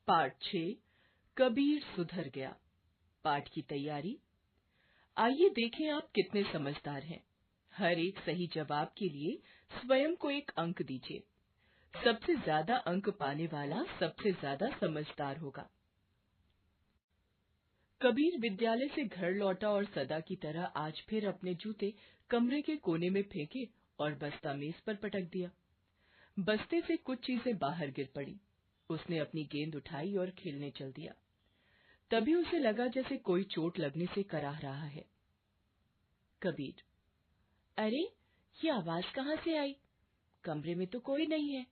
पाठ 6 कबीर सुधर गया। पाठ की तैयारी। आइए देखें आप कितने समझदार हैं। हर एक सही जवाब के लिए स्वयं को एक अंक दीजिए। सबसे ज्यादा अंक पाने वाला सबसे ज्यादा समझदार होगा। कबीर विद्यालय से घर लौटा और सदा की तरह आज फिर अपने जूते कमरे के कोने में फेंके और बस्ता मेज पर पटक दिया। बस्ते से कुछ चीजें बाहर गिर पड़ी। उसने अपनी गेंद उठाई और खेलने चल दिया। तभी उसे लगा जैसे कोई चोट लगने से कराह रहा है। कबीर: अरे, ये आवाज कहाँ से आई? कमरे में तो कोई नहीं है।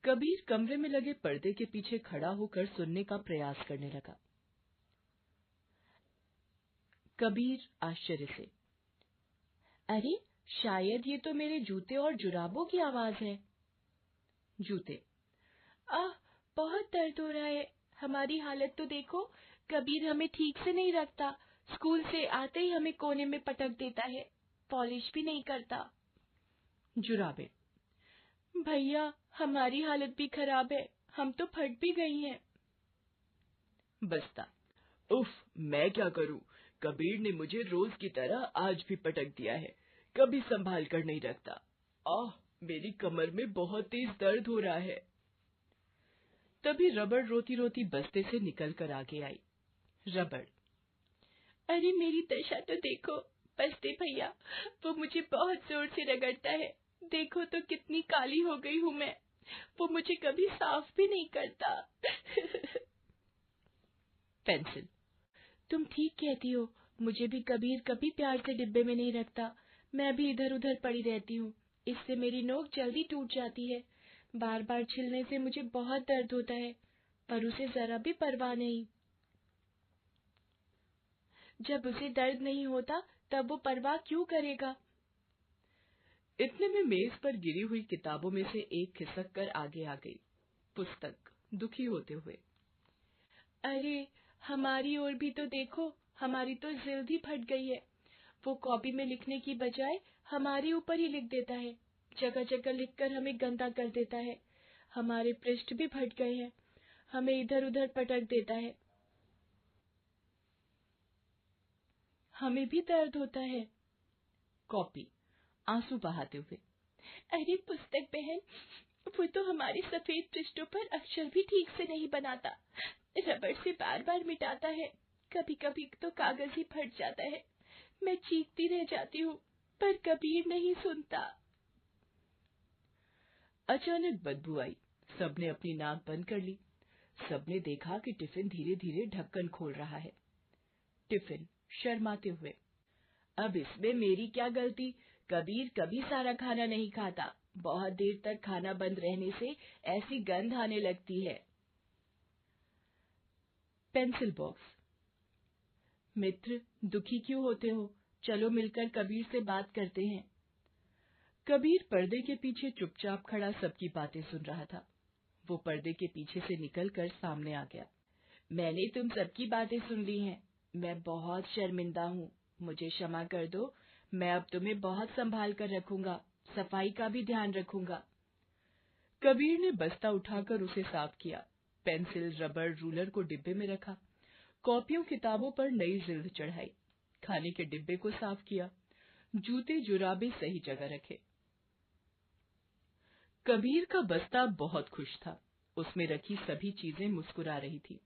कबीर कमरे में लगे पर्दे के पीछे खड़ा होकर सुनने का प्रयास करने लगा। कबीर आश्चर्य से: अरे, शायद ये तो मेरे जूते और जुराबों की आवाज है। जूते: आह, बहुत दर्द हो रहा है। हमारी हालत तो देखो। कबीर हमें ठीक से नहीं रखता। स्कूल से आते ही हमें कोने में पटक देता है। पॉलिश भी नहीं करता। जुराबे: भैया, हमारी हालत भी खराब है। हम तो फट भी गई हैं। बस्ता: उफ, मैं क्या करूं? कबीर ने मुझे रोज की तरह आज भी पटक दिया है। कभी संभाल कर नहीं रखता। आह, मेरी कमर में बहुत तेज दर्द हो रहा है। तभी रबड़ रोती रोती बस्ते से निकल कर आगे आई। रबड़: अरे, मेरी दशा तो देखो। बस्ते भैया, वो मुझे बहुत जोर से रगड़ता है। देखो तो कितनी काली हो गई हूँ मैं। वो मुझे कभी साफ भी नहीं करता। पेंसिल: तुम ठीक कहती हो। मुझे भी कबीर कभी प्यार से डिब्बे में नहीं रखता। मैं भी इधर उधर पड़ी रहती हूँ। इससे मेरी नोक जल्दी टूट जाती है। बार बार छिलने से मुझे बहुत दर्द होता है, पर उसे जरा भी परवाह नहीं। जब उसे दर्द नहीं होता तब वो परवाह क्यों करेगा? इतने में मेज पर गिरी हुई किताबों में से एक खिसक कर आगे आ गई। पुस्तक, दुखी होते हुए: अरे, हमारी ओर भी तो देखो। हमारी तो जिल्द ही फट गई है। वो कॉपी में लिखने की बजाय हमारे ऊपर ही लिख देता है। जगह जगह लिखकर हमें गंदा कर देता है। हमारे पृष्ठ भी फट गए हैं। हमें इधर उधर पटक देता है। हमें भी दर्द होता है। कॉपी, आंसू बहाते हुए: अरे पुस्तक बहन, वो तो हमारे सफेद पृष्ठों पर अक्षर भी ठीक से नहीं बनाता। रबड़ से बार बार मिटाता है। कभी कभी तो कागज ही फट जाता है। मैं चीखती रह जाती हूँ, पर कबीर नहीं सुनता। अचानक बदबू आई। सबने अपनी नाक बंद कर ली। सबने देखा कि टिफिन धीरे धीरे ढक्कन खोल रहा है। टिफिन शर्माते हुए: अब इसमें मेरी क्या गलती? कबीर कभी सारा खाना नहीं खाता। बहुत देर तक खाना बंद रहने से ऐसी गंध आने लगती है। पेंसिल बॉक्स: मित्र, दुखी क्यों होते हो? चलो मिलकर कबीर से बात करते हैं। कबीर पर्दे के पीछे चुपचाप खड़ा सबकी बातें सुन रहा था। वो पर्दे के पीछे से निकलकर सामने आ गया। मैंने तुम सबकी बातें सुन ली हैं। मैं बहुत शर्मिंदा हूँ। मुझे क्षमा कर दो। मैं अब तुम्हें बहुत संभाल कर रखूंगा। सफाई का भी ध्यान रखूंगा। कबीर ने बस्ता उठाकर उसे साफ किया। पेंसिल, रबड़, रूलर को डिब्बे में रखा। कॉपियों किताबों पर नई जिल्द चढ़ाई। खाने के डिब्बे को साफ किया। जूते जुराबे सही जगह रखे। कबीर का बस्ता बहुत खुश था। उसमें रखी सभी चीजें मुस्कुरा रही थी।